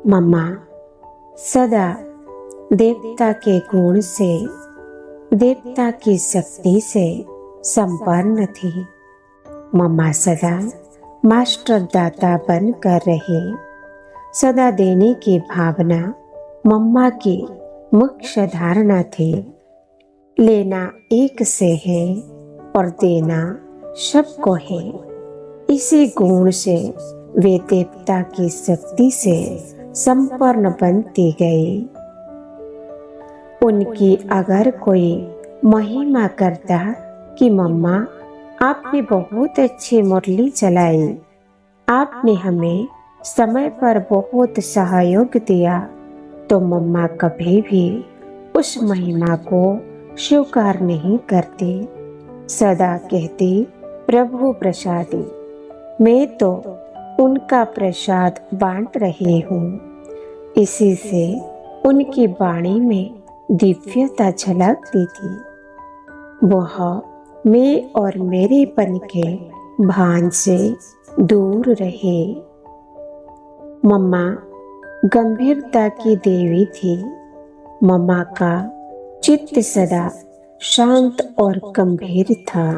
मम्मा सदा देवता के गुण से, देवता की शक्ति से संपन्न थी। मम्मा सदा मास्टर दाता बन कर रहे। सदा देने की भावना मम्मा की मुख्य धारणा थी। लेना एक से है और देना सबको है। इसी गुण से वे देवता की शक्ति से संपन्न बनती गई। उनकी अगर कोई महिमा करता कि मम्मा आपने बहुत अच्छी मुरली चलाई, आपने हमें समय पर बहुत सहयोग दिया, तो मम्मा कभी भी उस महिमा को स्वीकार नहीं करती। सदा कहती, प्रभु प्रसादी, मैं तो उनका प्रसाद बांट रही हूँ। इसी से उनकी वाणी में दिव्यता झलकती थी। वह मैं और मेरेपन के भान से दूर रहे। मम्मा गंभीरता की देवी थी। मम्मा का चित्त सदा शांत और गंभीर था।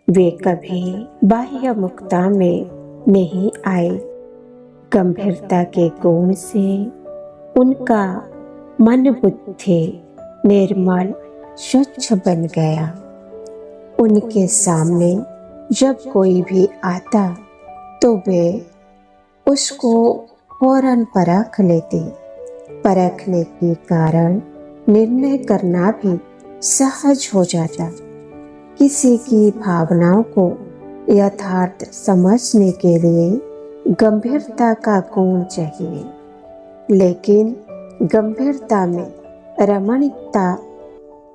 वे कभी बाह्य मुक्ता में नहीं आए। गंभीरता के गुण से उनका मन बुद्धि निर्मल स्वच्छ बन गया। उनके सामने जब कोई भी आता तो वे उसको फौरन परख लेते। परखने के कारण निर्णय करना भी सहज हो जाता। किसी की भावनाओं को यथार्थ समझने के लिए गंभीरता का गुण चाहिए, लेकिन गंभीरता में रमणीकता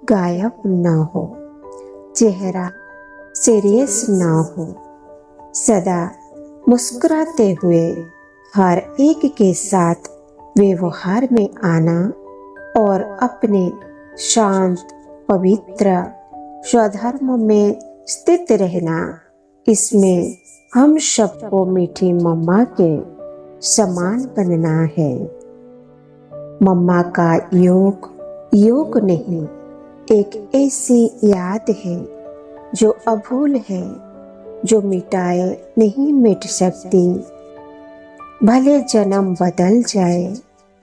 गायब न हो, चेहरा सीरियस न हो। सदा मुस्कुराते हुए हर एक के साथ व्यवहार में आना और अपने शांत पवित्र स्वधर्म में स्थित रहना, इसमें हम सबको मीठी मम्मा के समान बनना है। मम्मा का योग नहीं, एक ऐसी याद है जो अभूल है, जो मिटाए नहीं मिट सकती। भले जन्म बदल जाए,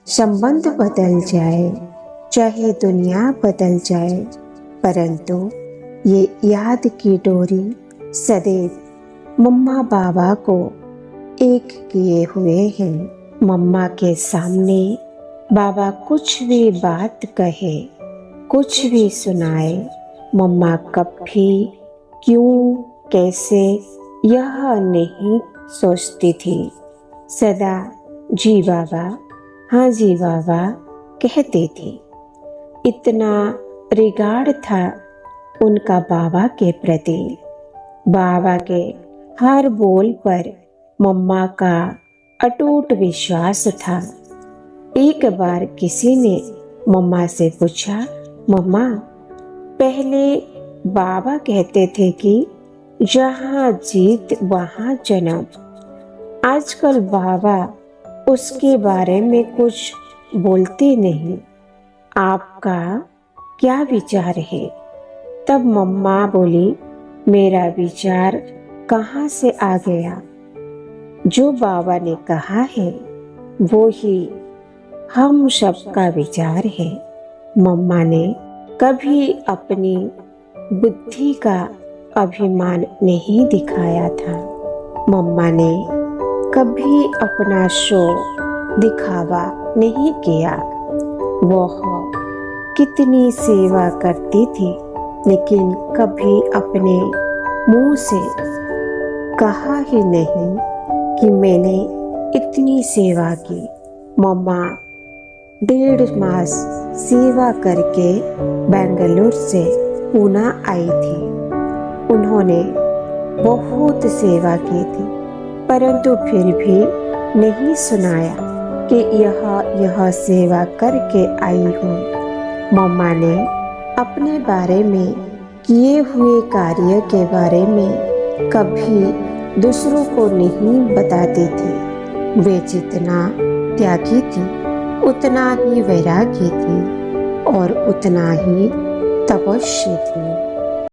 संबंध बदल जाए, चाहे दुनिया बदल जाए, परंतु ये याद की डोरी सदैव मम्मा बाबा को एक किए हुए हैं। मम्मा के सामने बाबा कुछ भी बात कहे, कुछ भी सुनाए, मम्मा कभी क्यों कैसे यह नहीं सोचती थी। सदा जी बाबा, हाँ जी बाबा कहती थी। इतना रिगार्ड था उनका बाबा के प्रति। बाबा के हर बोल पर मम्मा का अटूट विश्वास था। एक बार किसी ने मम्मा से पूछा, मम्मा पहले बाबा कहते थे कि जहाँ जीत वहाँ जन्म, आजकल बाबा उसके बारे में कुछ बोलते नहीं, आपका क्या विचार है? तब मम्मा बोली, मेरा विचार कहाँ से आ गया? जो बाबा ने कहा है वो ही हम सबका विचार है। मम्मा ने कभी अपनी बुद्धि का अभिमान नहीं दिखाया था। मम्मा ने कभी अपना शो दिखावा नहीं किया। वह कितनी सेवा करती थी, लेकिन कभी अपने मुंह से कहा ही नहीं कि मैंने इतनी सेवा की। मम्मा 1.5 मास सेवा करके बेंगलुरु से पूना आई थी। उन्होंने बहुत सेवा की थी, परंतु फिर भी नहीं सुनाया कि यह सेवा करके आई हूँ। मम्मा ने अपने बारे में किए हुए कार्य के बारे में कभी दूसरों को नहीं बताती थी। वे जितना त्यागी थी, उतना ही वैरागी थी और उतना ही तपस्वी थी।